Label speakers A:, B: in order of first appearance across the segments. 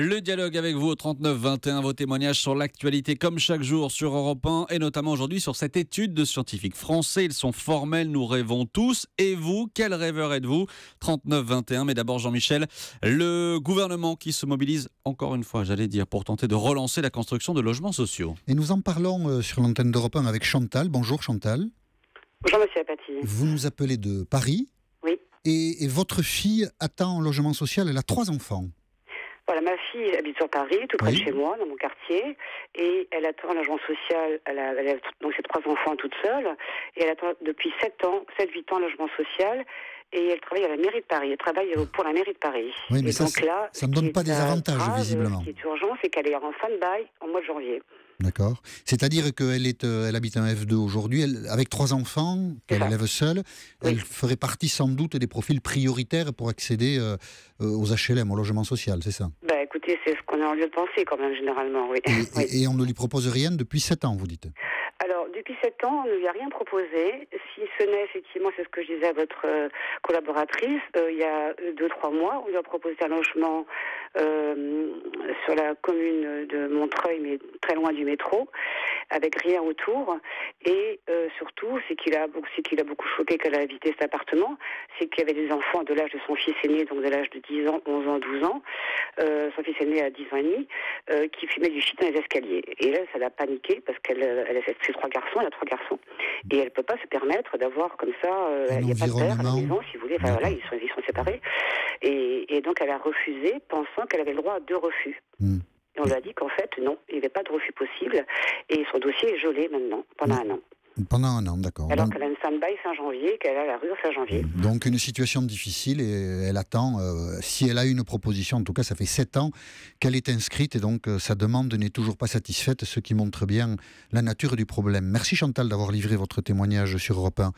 A: Le dialogue avec vous au 39-21, vos témoignages sur l'actualité comme chaque jour sur Europe 1 et notamment aujourd'hui sur cette étude de scientifiques français. Ils sont formels, nous rêvons tous. Et vous, quel rêveur êtes-vous? 39-21, mais d'abord Jean-Michel, le gouvernement qui se mobilise encore une fois, j'allais dire, pour tenter de relancer la construction de logements sociaux.
B: Et nous en parlons sur l'antenne d'Europe 1 avec Chantal. Bonjour Chantal.
C: Bonjour Monsieur Apathy.
B: Vous nous appelez de Paris.
C: Oui.
B: Et votre fille attend un logement social, elle a 3 enfants.
C: Voilà, ma fille habite sur Paris, tout près
B: Oui.
C: de chez moi, dans mon quartier, et elle attend un logement social. Elle a donc ses 3 enfants toute seule, et elle attend depuis 7-8 ans un logement social, et elle travaille à la mairie de Paris. Elle travaille pour la mairie de Paris.
B: Oui, mais
C: et
B: ça,
C: donc là,
B: ça ne donne pas des avantages,
C: grave,
B: visiblement.
C: Ce qui est urgent, c'est qu'elle est en fin de bail en mois de janvier.
B: D'accord. C'est-à-dire qu'elle habite un F2 aujourd'hui, avec 3 enfants, qu'elle élève seule.
C: Oui.
B: Elle ferait partie sans doute des profils prioritaires pour accéder aux HLM, au logement social, c'est ça?
C: Bah écoutez, c'est ce qu'on a en lieu de penser quand même, généralement, oui. Oui.
B: Et on ne lui propose rien depuis 7 ans, vous dites?
C: Alors, depuis 7 ans, on ne lui a rien proposé, si ce n'est, effectivement, c'est ce que je disais à votre collaboratrice, il y a 2-3 mois, on lui a proposé un logement sur la commune de Montreuil, mais très loin du métro, avec rien autour, et surtout, c'est qu'il a beaucoup choqué qu'elle a habité cet appartement, c'est qu'il y avait des enfants de l'âge de son fils aîné, donc de l'âge de 10 ans, 11 ans, 12 ans, son fils aîné a 10 ans et demi, qui fumait du shit dans les escaliers. Et là, ça l'a paniqué, parce qu'elle a ses 3 garçons, elle a 3 garçons, et elle peut pas se permettre d'avoir comme ça, il n'y a pas de père à la maison, si vous voulez, enfin, voilà, ils sont séparés, et donc elle a refusé, pensant qu'elle avait le droit à 2 refus. Et on lui a dit qu'en fait, non, il n'y avait pas de refus possible, et son dossier est gelé maintenant, pendant 1 an.
B: Pendant 1 an, d'accord.
C: Alors
B: Donc,
C: qu'elle a une fin de bail fin janvier, qu'elle a la rue fin janvier.
B: donc une situation difficile et elle attend, si elle a une proposition, en tout cas ça fait 7 ans qu'elle est inscrite et donc sa demande n'est toujours pas satisfaite, ce qui montre bien la nature du problème. Merci Chantal d'avoir livré votre témoignage sur Europe 1.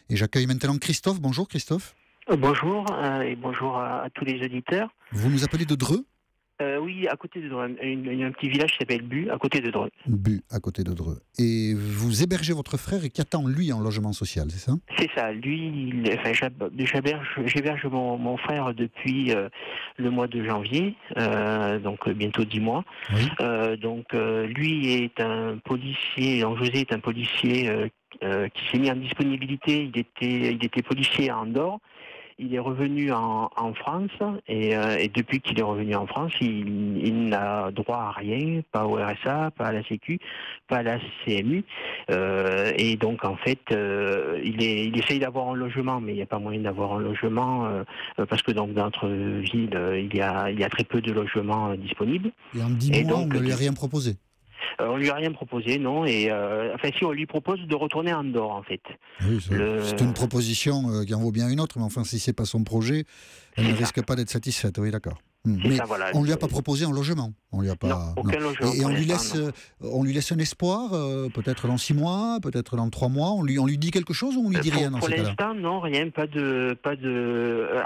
B: Et j'accueille maintenant Christophe. Bonjour Christophe.
D: Bonjour et bonjour à tous les auditeurs.
B: Vous nous appelez de Dreux?
D: Oui, à côté de Dreux, un petit village qui s'appelle Bu, à côté de Dreux.
B: Bu, à côté de Dreux. Et vous hébergez votre frère et qui attend lui en logement social, c'est ça?
D: C'est ça, lui, j'héberge mon frère depuis le mois de janvier, donc bientôt 10 mois.
B: Oui.
D: Lui est un policier, José est un policier qui s'est mis en disponibilité, il était policier à Andorre. Il est revenu en France et depuis qu'il est revenu en France, il n'a droit à rien, pas au RSA, pas à la Sécu, pas à la CMU. Et donc en fait, il essaye d'avoir un logement, mais il n'y a pas moyen d'avoir un logement parce que donc dans notre ville, il y a très peu de logements disponibles.
B: Et en 10 mois,
D: donc,
B: on ne lui a rien proposé?
D: On lui a rien proposé, non. Et si on lui propose de retourner à Andorre, en fait.
B: Oui, c'est une proposition qui en vaut bien une autre, mais enfin, si c'est pas son projet, elle ne risque pas d'être satisfaite. Oui, d'accord. Mais
D: ça, voilà.
B: On lui a pas proposé un logement. On lui a pas.
D: Non, aucun logement.
B: Et on lui laisse un espoir, peut-être dans 6 mois, peut-être dans 3 mois. On lui dit quelque chose ou on lui dit rien dans
D: pour
B: ces cas-là?
D: l'instant, non, rien, pas de.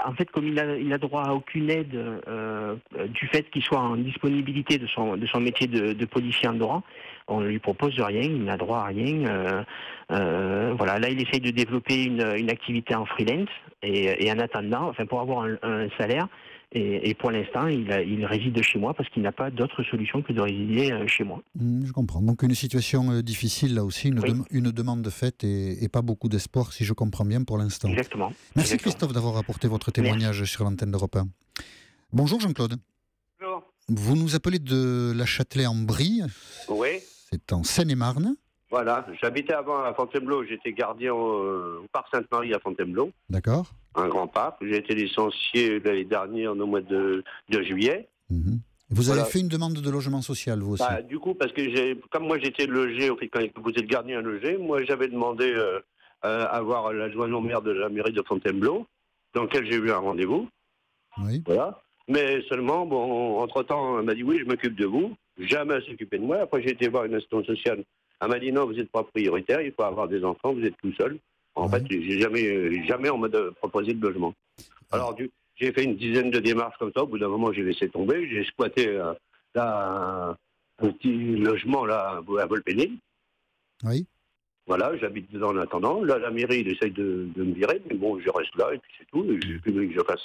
D: En fait, comme il a droit à aucune aide du fait qu'il soit en disponibilité de son métier de policier andorran, on ne lui propose rien, il n'a droit à rien. Voilà, là, il essaye de développer une activité en freelance et en attendant, enfin, pour avoir un salaire. Et pour l'instant, il réside chez moi parce qu'il n'a pas d'autre solution que de résider chez moi.
B: Je comprends. Donc une situation difficile là aussi, une demande faite et pas beaucoup d'espoir, si je comprends bien pour l'instant.
D: Exactement.
B: Merci
D: Exactement.
B: Christophe d'avoir apporté votre témoignage sur l'antenne d'Europe 1. Bonjour Jean-Claude.
E: Bonjour.
B: Vous nous appelez de la Châtelet-en-Brie.
E: Oui,
B: C'est en Seine-et-Marne.
E: voilà. J'habitais avant à Fontainebleau. J'étais gardien au parc Sainte-Marie à Fontainebleau,
B: D'accord.
E: un grand parc. J'ai été licencié l'année dernière au mois de juillet.
B: Vous avez
E: Voilà.
B: fait une demande de logement social, vous aussi?
E: Du coup, parce que comme moi j'étais logé, quand vous êtes gardien logé, moi j'avais demandé à voir l'adjoint au maire de la mairie de Fontainebleau, dans lequel j'ai eu un rendez-vous.
B: Oui.
E: Voilà. Mais seulement, bon, entre-temps, elle m'a dit oui, je m'occupe de vous. Jamais elle s'occupait de moi. Après, j'ai été voir une assistante sociale. Elle m'a dit non, vous n'êtes pas prioritaire, il faut avoir des enfants, vous êtes tout seul. En fait, j'ai jamais on m'a proposé de logement. Alors, j'ai fait une dizaine de démarches comme ça. Au bout d'un moment, j'ai laissé tomber. J'ai squatté un petit logement là à Volpénil.
B: Oui.
E: Voilà, j'habite dedans en attendant. Là, la mairie, il essaye de me virer, mais bon, je reste là et puis c'est tout. Et j'ai plus envie que je fasse.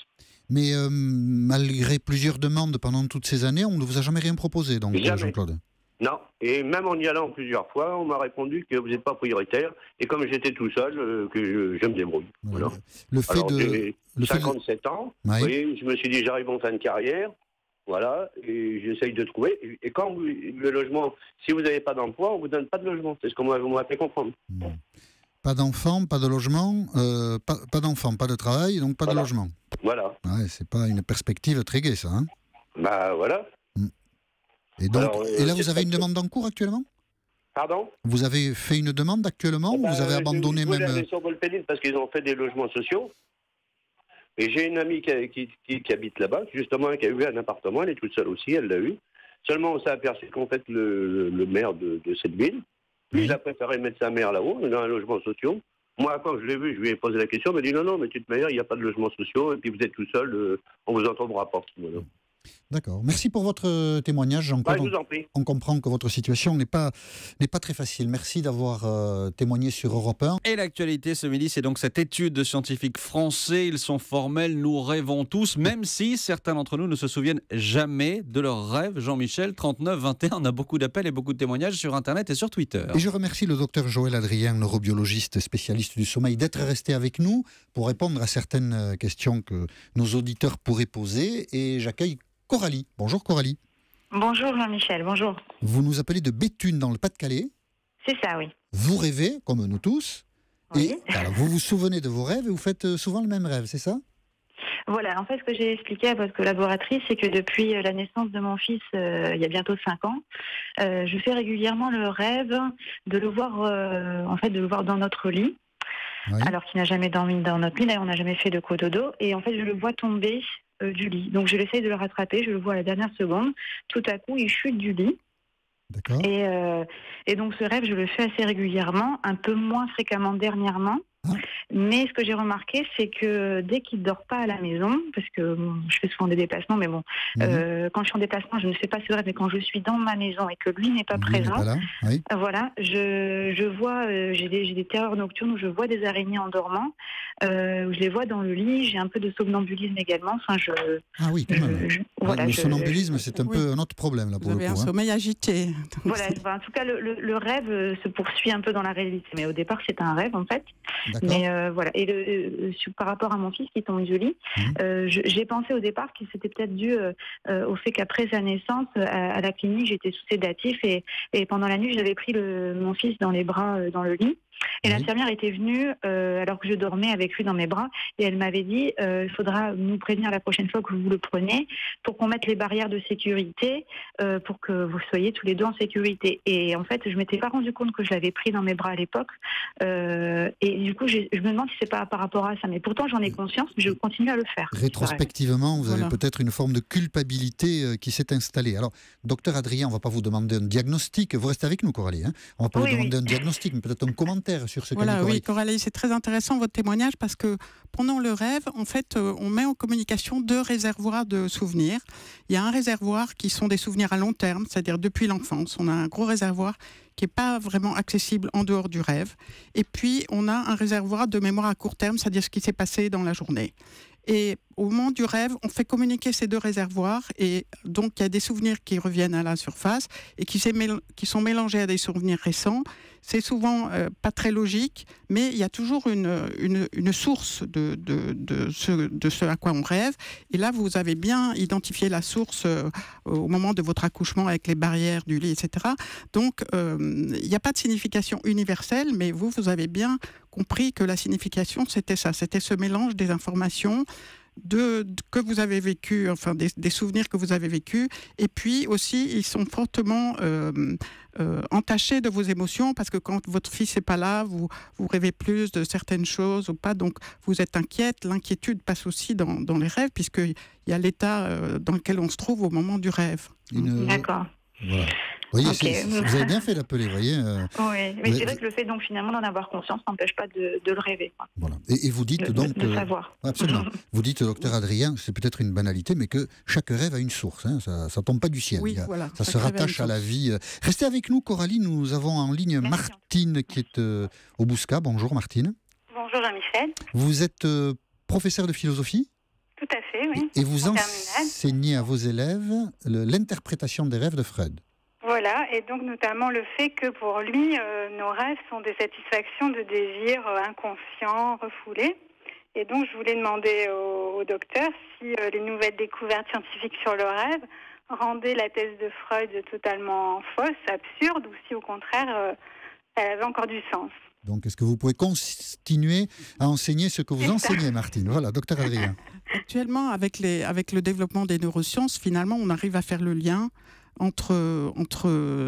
B: Mais malgré plusieurs demandes pendant toutes ces années, on ne vous a jamais rien proposé, donc,
E: Jamais.
B: Jean-Claude?
E: Non, et même en y allant plusieurs fois, on m'a répondu que vous n'êtes pas prioritaire. Et comme j'étais tout seul, que je me débrouille. Voilà.
B: Le fait
E: Alors,
B: de...
E: j'ai
B: Le fait de...
E: 57 ans,
B: Ouais.
E: vous voyez, je me suis dit, j'arrive en fin de carrière. Voilà, et j'essaye de trouver. Et quand le logement, si vous n'avez pas d'emploi, on ne vous donne pas de logement. C'est ce qu'on m'a fait comprendre.
B: Pas d'enfants, pas de logement, pas d'enfants, pas de travail, donc pas de logement.
E: Voilà.
B: Ouais, c'est pas une perspective très gaie, ça. Hein.
E: Bah voilà.
B: Et, donc,
E: Alors,
B: et là, vous avez une demande en cours actuellement?
E: Pardon?
B: Vous avez fait une demande actuellement ou vous avez abandonné
E: je
B: même...
E: aller sur Volpédine parce qu'ils ont fait des logements sociaux. Et j'ai une amie qui habite là-bas, justement, qui a eu un appartement. Elle est toute seule aussi, elle l'a eu. Seulement, on s'est aperçu qu'en fait, le maire de cette ville, lui, il a préféré mettre sa mère là-haut, dans un logement social. Moi, quand je l'ai vu, je lui ai posé la question. Il m'a dit non, mais de toute manière, il n'y a pas de logement social. Et puis, vous êtes tout seul, on vous entendra pas. Voilà.
B: D'accord. Merci pour votre témoignage, Jean-Claude.
E: Bah, je vous en prie.
B: On comprend que votre situation n'est pas très facile. Merci d'avoir témoigné sur Europe 1.
A: Et l'actualité ce midi, c'est donc cette étude de scientifiques français. Ils sont formels, nous rêvons tous, même si certains d'entre nous ne se souviennent jamais de leurs rêves. Jean-Michel, 39 21, on a beaucoup d'appels et beaucoup de témoignages sur Internet et sur Twitter.
B: Et je remercie le docteur Joël Adrien, neurobiologiste spécialiste du sommeil, d'être resté avec nous pour répondre à certaines questions que nos auditeurs pourraient poser. Et j'accueille Coralie. Bonjour Coralie.
F: Bonjour Jean-Michel, bonjour.
B: Vous nous appelez de Béthune dans le Pas-de-Calais.
F: C'est ça, oui.
B: Vous rêvez, comme nous tous.
F: Oui.
B: Et alors, vous vous souvenez de vos rêves et vous faites souvent le même rêve, c'est ça?
F: Voilà, en fait, ce que j'ai expliqué à votre collaboratrice, c'est que depuis la naissance de mon fils, il y a bientôt 5 ans, je fais régulièrement le rêve de le voir, de le voir dans notre lit. Oui. Alors qu'il n'a jamais dormi dans notre lit, d'ailleurs on n'a jamais fait de cododo, et en fait je le vois tomber du lit. Donc je l'essaye de le rattraper, je le vois à la dernière seconde, tout à coup il chute du lit.
B: D'accord.
F: Et donc ce rêve je le fais assez régulièrement, un peu moins fréquemment dernièrement. Mais ce que j'ai remarqué, c'est que dès qu'il ne dort pas à la maison, parce que je fais souvent des déplacements, mais bon, quand je suis en déplacement, je ne fais pas ce rêve, mais quand je suis dans ma maison et que lui n'est pas présent,
B: pas là, oui.
F: Voilà, je vois, j'ai des terreurs nocturnes où je vois des araignées en dormant, où je les vois dans le lit, j'ai un peu de somnambullisme également. Enfin,
B: ah oui, quand même.
F: Voilà,
B: le somnambulisme, c'est un peu un autre problème là pour
G: Vous avez un sommeil agité.
F: Voilà, en tout cas, le rêve se poursuit un peu dans la réalité, mais au départ, c'est un rêve en fait. Mais voilà. Et par rapport à mon fils qui tombe du lit, j'ai pensé au départ que c'était peut-être dû au fait qu'après sa naissance, à la clinique, j'étais sous sédatif et pendant la nuit, j'avais pris mon fils dans les bras dans le lit. Et l'infirmière était venue alors que je dormais avec lui dans mes bras et elle m'avait dit il faudra nous prévenir la prochaine fois que vous le prenez pour qu'on mette les barrières de sécurité pour que vous soyez tous les deux en sécurité. Et en fait, je m'étais pas rendu compte que je l'avais pris dans mes bras à l'époque et du coup, je me demande si c'est pas par rapport à ça. Mais pourtant, j'en ai conscience, mais je continue à le faire.
B: Rétrospectivement, vous avez peut-être une forme de culpabilité qui s'est installée. Alors, docteur Adrien, on ne va pas vous demander un diagnostic. Vous restez avec nous, Coralie. Hein, on ne va pas vous demander un diagnostic, mais peut-être un commentaire sur ce qu'a dit Coralie.
G: Oui, Coralie, c'est très intéressant votre témoignage parce que pendant le rêve, en fait, on met en communication 2 réservoirs de souvenirs. Il y a un réservoir qui sont des souvenirs à long terme, c'est-à-dire depuis l'enfance. On a un gros réservoir qui n'est pas vraiment accessible en dehors du rêve. Et puis, on a un réservoir de mémoire à court terme, c'est-à-dire ce qui s'est passé dans la journée. Et au moment du rêve, on fait communiquer ces 2 réservoirs et donc il y a des souvenirs qui reviennent à la surface et qui sont mélangés à des souvenirs récents. C'est souvent pas très logique, mais il y a toujours une source de ce à quoi on rêve. Et là, vous avez bien identifié la source au moment de votre accouchement avec les barrières du lit, etc. Donc, il n'y a pas de signification universelle, mais vous avez bien compris que la signification, c'était ça. C'était ce mélange des informations que vous avez vécu, enfin des souvenirs que vous avez vécus, et puis aussi ils sont fortement entachés de vos émotions parce que quand votre fils n'est pas là, vous rêvez plus de certaines choses ou pas, donc vous êtes inquiète. L'inquiétude passe aussi dans les rêves puisqu'il y a l'état dans lequel on se trouve au moment du rêve.
F: D'accord.
B: Voilà. Vous voyez, vous avez bien fait d'appeler, vous voyez.
F: Oui, mais c'est vrai que le fait donc finalement d'en avoir conscience n'empêche pas de le rêver. Quoi.
B: Voilà. Et vous dites donc...
F: De savoir.
B: Absolument. Vous dites, docteur Adrien, c'est peut-être une banalité, mais que chaque rêve a une source. Hein, ça ne tombe pas du ciel.
G: Oui, voilà.
B: Ça se rattache à la vie. Restez avec nous, Coralie. Nous avons en ligne Martine qui est au Bouscat. Bonjour, Martine.
H: Bonjour, Jean-Michel.
B: Vous êtes professeur de philosophie ?
H: Tout à fait, oui.
B: Et vous enseignez à vos élèves l'interprétation des rêves de Freud.
H: Voilà, et donc notamment le fait que pour lui, nos rêves sont des satisfactions de désirs inconscients, refoulés. Et donc je voulais demander au docteur si les nouvelles découvertes scientifiques sur le rêve rendaient la thèse de Freud totalement fausse, absurde, ou si au contraire, elle avait encore du sens.
B: Donc, est-ce que vous pouvez continuer à enseigner ce que vous enseignez, Martine ? Voilà, docteur Adrien.
G: Actuellement, avec le développement des neurosciences, finalement, on arrive à faire le lien entre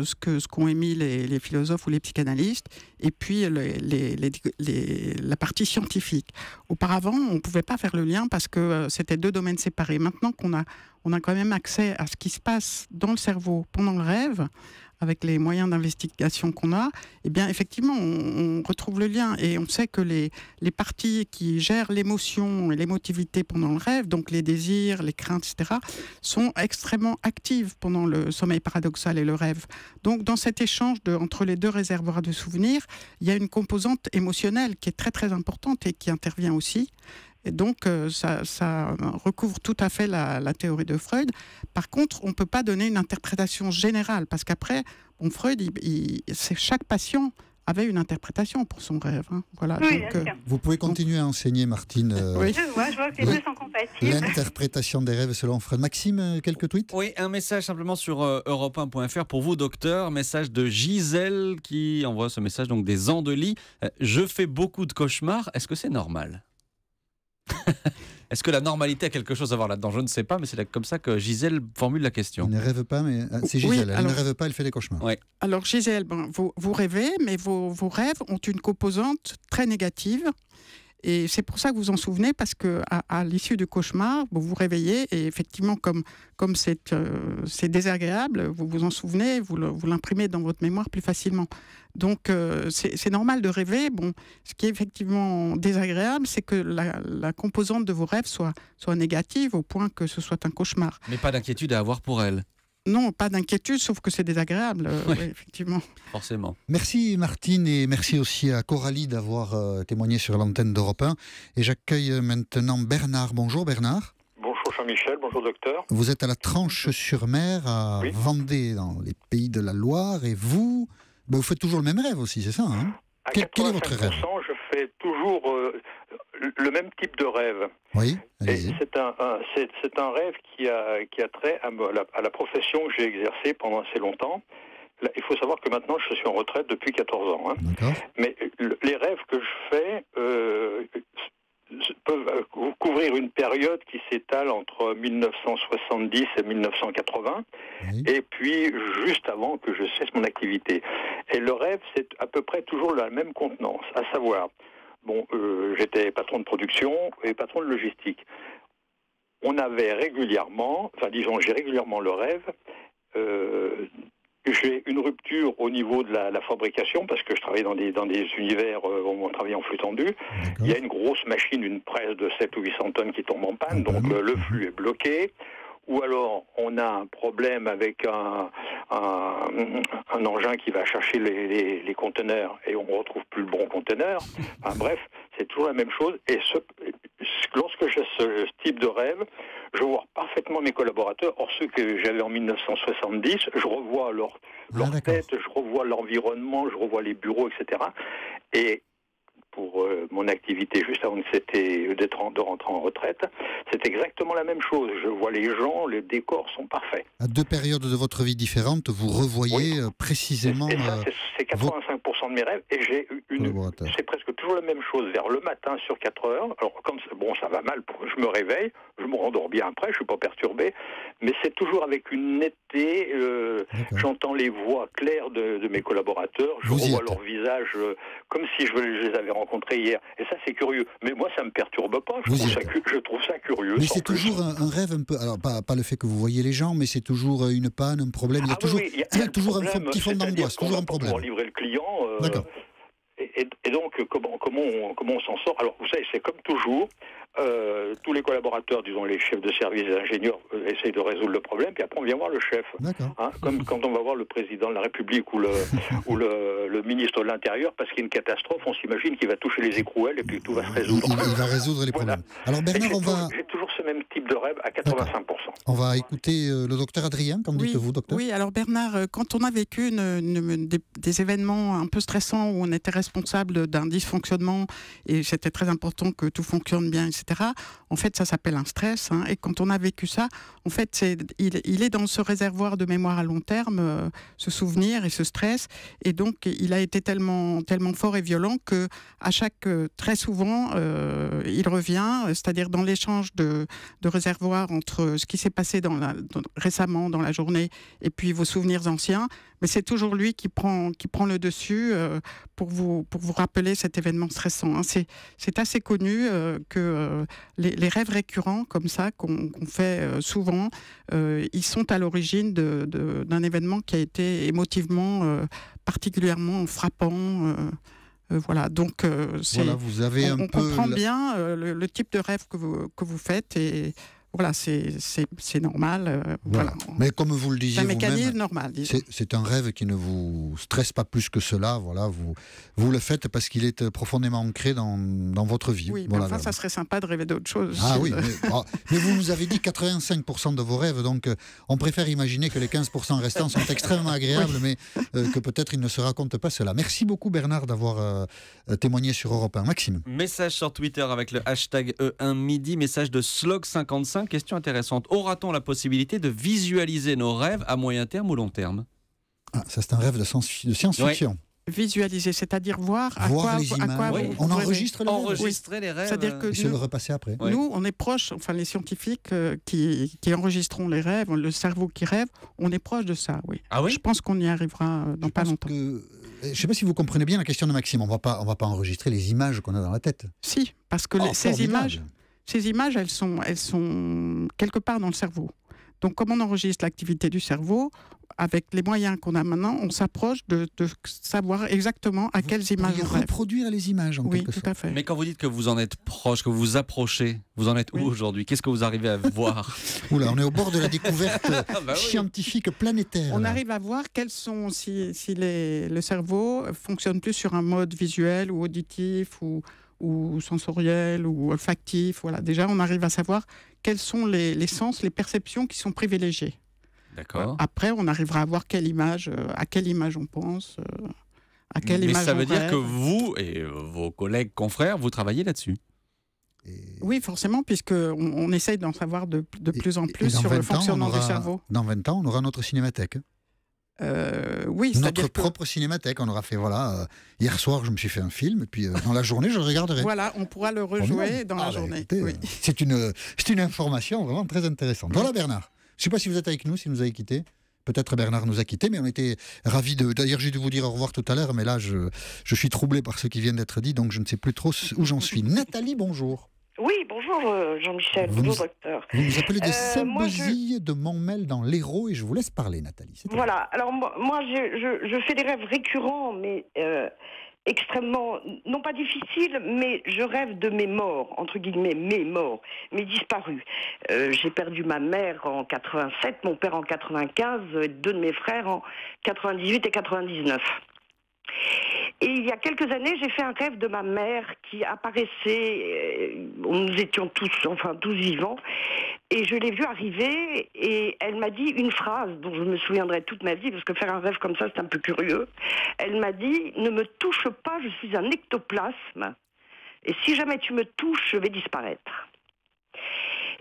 G: ce qu'ont émis les philosophes ou les psychanalystes et puis la partie scientifique. Auparavant, on ne pouvait pas faire le lien parce que c'était deux domaines séparés. Maintenant qu'on a quand même accès à ce qui se passe dans le cerveau pendant le rêve, avec les moyens d'investigation qu'on a, eh bien, effectivement, on retrouve le lien. Et on sait que les parties qui gèrent l'émotion et l'émotivité pendant le rêve, donc les désirs, les craintes, etc., sont extrêmement actives pendant le sommeil paradoxal et le rêve. Donc, dans cet échange entre les deux réservoirs de souvenirs, il y a une composante émotionnelle qui est très, très importante et qui intervient aussi. Et donc, ça recouvre tout à fait la théorie de Freud. Par contre, on ne peut pas donner une interprétation générale, parce qu'après, Freud, chaque patient avait une interprétation pour son rêve. Hein. Voilà.
H: Oui,
G: donc,
B: vous pouvez continuer à enseigner, Martine.
G: Oui.
H: Je vois que les deux sont compatibles.
B: L'interprétation des rêves selon Freud. Maxime, quelques tweets ?
A: Oui, un message simplement sur europe1.fr pour vous, docteur. Message de Gisèle qui envoie ce message, donc des ans de lit. Je fais beaucoup de cauchemars. Est-ce que c'est normal ? Est-ce que la normalité a quelque chose à voir là-dedans ? Je ne sais pas, mais c'est comme ça que Gisèle formule la question.
B: Elle ne rêve pas, mais c'est Gisèle.
G: Oui,
B: elle ne rêve pas, elle fait des cauchemars.
A: Ouais.
G: Alors Gisèle, vous rêvez, mais vos rêves ont une composante très négative. Et c'est pour ça que vous en souvenez, parce qu'à l'issue du cauchemar, vous vous réveillez et effectivement, comme c'est désagréable, vous vous en souvenez, vous l'imprimez dans votre mémoire plus facilement. Donc, c'est normal de rêver. Bon, ce qui est effectivement désagréable, c'est que la composante de vos rêves soit négative au point que ce soit un cauchemar.
A: Mais pas d'inquiétude à avoir pour elle.
G: Non, pas d'inquiétude, sauf que c'est désagréable, oui, effectivement.
A: Forcément.
B: Merci Martine et merci aussi à Coralie d'avoir témoigné sur l'antenne d'Europe 1. Et j'accueille maintenant Bernard. Bonjour Bernard.
I: Bonjour Jean-Michel, bonjour docteur.
B: Vous êtes à la Tranche-sur-Mer, à Vendée, dans les Pays de la Loire. Et vous faites toujours le même rêve aussi, c'est ça hein ? Quel est votre rêve ?
I: Je fais toujours le même type de rêve.
B: Oui, allez-y.
I: C'est un rêve qui a trait à la profession que j'ai exercée pendant assez longtemps. Là, il faut savoir que maintenant, je suis en retraite depuis 14 ans. Hein.
B: D'accord.
I: Mais les rêves que je fais peuvent couvrir une période qui s'étale entre 1970 et 1980, et puis juste avant que je cesse mon activité. Et le rêve, c'est à peu près toujours la même contenance, à savoir, j'étais patron de production et patron de logistique. On avait régulièrement, j'ai régulièrement le rêve, j'ai une rupture au niveau de la fabrication, parce que je travaille dans des univers où on travaille en flux tendu. Il y a une grosse machine, une presse de 7 ou 800 tonnes qui tombe en panne, donc le flux est bloqué. Ou alors, on a un problème avec un engin qui va chercher les conteneurs et on ne retrouve plus le bon conteneur. Enfin, bref, c'est toujours la même chose. Et lorsque j'ai ce type de rêve, je vois parfaitement mes collaborateurs. Or, ceux que j'avais en 1970, je revois leur tête, je revois l'environnement, je revois les bureaux, etc. Et pour mon activité juste avant de rentrer en retraite, c'est exactement la même chose. Je vois les gens, les décors sont parfaits.
B: À deux périodes de votre vie différentes, vous revoyez précisément...
I: Et ça, c'est 85% de mes rêves. Et c'est presque toujours la même chose. Vers le matin sur 4 heures, alors comme ça va mal, je me réveille, je me rendors bien après, je suis pas perturbé, mais c'est toujours avec une netteté. J'entends les voix claires de mes collaborateurs, je revois leur visage comme si je les avais rencontrés hier. Et ça, c'est curieux. Mais moi, ça me perturbe pas. Je trouve ça curieux.
B: Mais c'est toujours un rêve un peu. Alors, pas le fait que vous voyez les gens, mais c'est toujours une panne, un problème. Il y a toujours un petit fond d'angoisse, toujours un problème.
I: Pour livrer le client.
B: D'accord.
I: Et donc, comment on s'en sort? Alors, vous savez, c'est comme toujours, tous les collaborateurs, disons les chefs de service, les ingénieurs, essayent de résoudre le problème, puis après on vient voir le chef. Hein, comme quand on va voir le président de la République ou le ministre de l'Intérieur, parce qu'il y a une catastrophe, on s'imagine qu'il va toucher les écrouelles et puis tout va se résoudre.
B: Il va résoudre les problèmes. Alors Bernard,
I: j'ai toujours ce même type de rêve à 85%.
B: On va écouter le docteur Adrien. Qu'en dites-vous, docteur?
G: Oui, alors Bernard, quand on a vécu des événements un peu stressants où on était responsable d'un dysfonctionnement et c'était très important que tout fonctionne bien, etc., en fait, ça s'appelle un stress. Hein, et quand on a vécu ça, en fait, il est dans ce réservoir de mémoire à long terme, ce souvenir et ce stress. Et donc, il a été tellement fort et violent que très souvent, il revient, c'est-à-dire dans l'échange de réservoirs entre ce qui s'est passé récemment dans la journée et puis vos souvenirs anciens. Mais c'est toujours lui qui prend le dessus pour vous rappeler cet événement stressant. Hein. C'est assez connu que les rêves récurrents comme ça qu'on fait souvent, ils sont à l'origine d'un événement qui a été émotivement particulièrement frappant. Voilà, donc
B: vous avez
G: on comprend bien le type de rêve que vous faites et voilà, c'est normal. Voilà.
B: Mais comme vous le disiez,
G: c'est un mécanisme normal.
B: C'est un rêve qui ne vous stresse pas plus que cela. Voilà, vous le faites parce qu'il est profondément ancré dans votre vie.
G: Oui, voilà, mais enfin, ça serait sympa de rêver d'autre chose.
B: Ah oui, mais vous nous avez dit 85% de vos rêves, donc on préfère imaginer que les 15% restants sont extrêmement agréables, mais que peut-être ils ne se racontent pas cela. Merci beaucoup Bernard d'avoir témoigné sur Europe 1. Maxime.
A: Message sur Twitter avec le hashtag E1midi, message de Slog55. Question intéressante. Aura-t-on la possibilité de visualiser nos rêves à moyen terme ou long terme?
B: Ça, c'est un rêve de science-fiction.
G: Oui. Visualiser, c'est-à-dire voir
B: les images. On enregistre les rêves.
A: Enregistrer les rêves.
G: C'est-à-dire que
B: et se le repasser après.
G: Nous, on est proches, enfin les scientifiques qui enregistreront les rêves, le cerveau qui rêve, on est proche de ça, oui.
A: Ah oui?
G: Je pense qu'on y arrivera dans pas longtemps.
B: Je ne sais pas si vous comprenez bien la question de Maxime. On va pas enregistrer les images qu'on a dans la tête.
G: Si, parce que ces images, elles sont quelque part dans le cerveau. Donc, comme on enregistre l'activité du cerveau, avec les moyens qu'on a maintenant, on s'approche de savoir exactement à quelles images on rêve.
B: Reproduire les images, en quelque sorte.
G: Tout à fait.
A: Mais quand vous dites que vous en êtes proche, que vous vous approchez, vous en êtes où aujourd'hui? Qu'est-ce que vous arrivez à voir?
B: Oula, on est au bord de la découverte scientifique planétaire.
G: On arrive à voir quels sont, si le cerveau fonctionne plus sur un mode visuel ou auditif ou sensoriel ou olfactif. Voilà. Déjà, on arrive à savoir quels sont les sens, les perceptions qui sont privilégiées.
A: D'accord.
G: Après, on arrivera à voir à quelle image on pense, à quelle image on rêve.
A: Mais ça veut dire que vous et vos collègues confrères, vous travaillez là-dessus?
G: Oui, forcément, puisqu'on essaye d'en savoir de plus en plus sur le fonctionnement du cerveau.
B: Dans 20 ans, on aura notre cinémathèque.
G: Oui,
B: notre propre cinémathèque. On aura fait, hier soir, je me suis fait un film, et puis dans la journée, je le regarderai.
G: Voilà, on pourra le rejouer dans la journée.
B: Écoutez, oui. C'est une information vraiment très intéressante. Voilà, Bernard. Je ne sais pas si vous êtes avec nous, si vous nous avez quittés. Peut-être Bernard nous a quittés, mais on était ravis de... D'ailleurs, j'ai dû vous dire au revoir tout à l'heure, mais là, je suis troublé par ce qui vient d'être dit, donc je ne sais plus trop où j'en suis. Nathalie, bonjour.
J: Oui, bonjour Jean-Michel, bonjour docteur.
B: Vous nous appelez des Saint-Besilles de Montmel dans l'Hérault et je vous laisse parler, Nathalie.
J: Voilà, alors moi je fais des rêves récurrents, mais extrêmement, non pas difficiles, mais je rêve de mes morts, entre guillemets, mes morts, mes disparus. J'ai perdu ma mère en 87, mon père en 95, deux de mes frères en 98 et 99. Et il y a quelques années, j'ai fait un rêve de ma mère qui apparaissait, nous étions tous vivants, et je l'ai vue arriver, et elle m'a dit une phrase dont je me souviendrai toute ma vie, parce que faire un rêve comme ça, c'est un peu curieux. Elle m'a dit « Ne me touche pas, je suis un ectoplasme, et si jamais tu me touches, je vais disparaître ».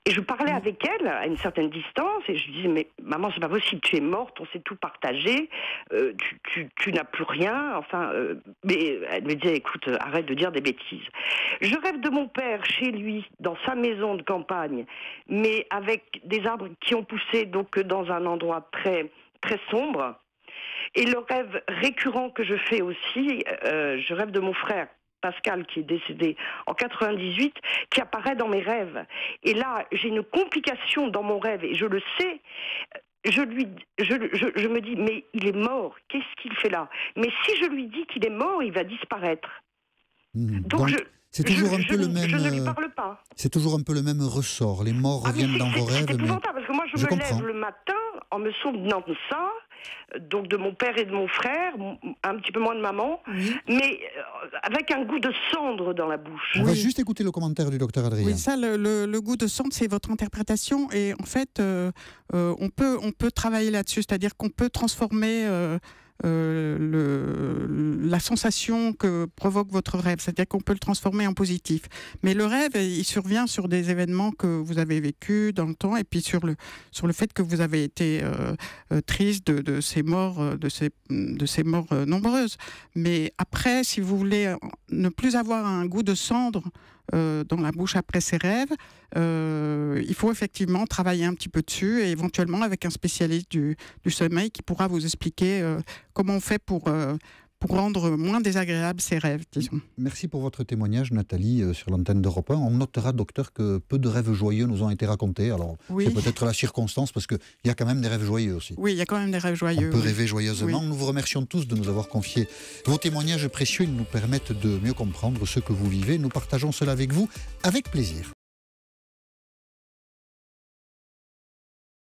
J: Et je parlais avec elle à une certaine distance et je disais, mais maman, c'est pas possible, tu es morte, on s'est tout partagé, tu n'as plus rien, enfin, mais elle me disait, écoute, arrête de dire des bêtises. Je rêve de mon père chez lui, dans sa maison de campagne, mais avec des arbres qui ont poussé donc dans un endroit très, très sombre. Et le rêve récurrent que je fais aussi, je rêve de mon frère Pascal, qui est décédé en 98, qui apparaît dans mes rêves. Et là, j'ai une complication dans mon rêve, et je le sais. Je me dis, mais il est mort, qu'est-ce qu'il fait là? Mais si je lui dis qu'il est mort, il va disparaître. Donc
B: c'est toujours un peu le même.
J: Je ne lui parle pas.
B: C'est toujours un peu le même ressort. Les morts reviennent dans vos rêves.
J: C'est épouvantable, parce que moi, je me lève le matin en me souvenant de ça, donc de mon père et de mon frère, un petit peu moins de maman, mais avec un goût de cendre dans la bouche.
B: On va juste écouter le commentaire du docteur Adrien.
G: Oui, ça, le goût de cendre, c'est votre interprétation, et en fait, on peut travailler là-dessus, c'est-à-dire qu'on peut transformer la sensation que provoque votre rêve, c'est-à-dire qu'on peut le transformer en positif. Mais le rêve, il survient sur des événements que vous avez vécus dans le temps, et puis sur le fait que vous avez été triste de ces morts, de ces morts nombreuses. Mais après, si vous voulez ne plus avoir un goût de cendre dans la bouche après ces rêves, il faut effectivement travailler un petit peu dessus, et éventuellement avec un spécialiste du sommeil qui pourra vous expliquer comment on fait pour rendre moins désagréables ces rêves, disons.
B: Merci pour votre témoignage, Nathalie, sur l'antenne d'Europe 1. On notera, docteur, que peu de rêves joyeux nous ont été racontés. Alors, c'est peut-être la circonstance, parce qu'il y a quand même des rêves joyeux aussi.
G: Oui, il y a quand même des rêves joyeux.
B: On peut rêver joyeusement. Nous vous remercions tous de nous avoir confié vos témoignages précieux. Ils nous permettent de mieux comprendre ce que vous vivez. Nous partageons cela avec vous avec plaisir.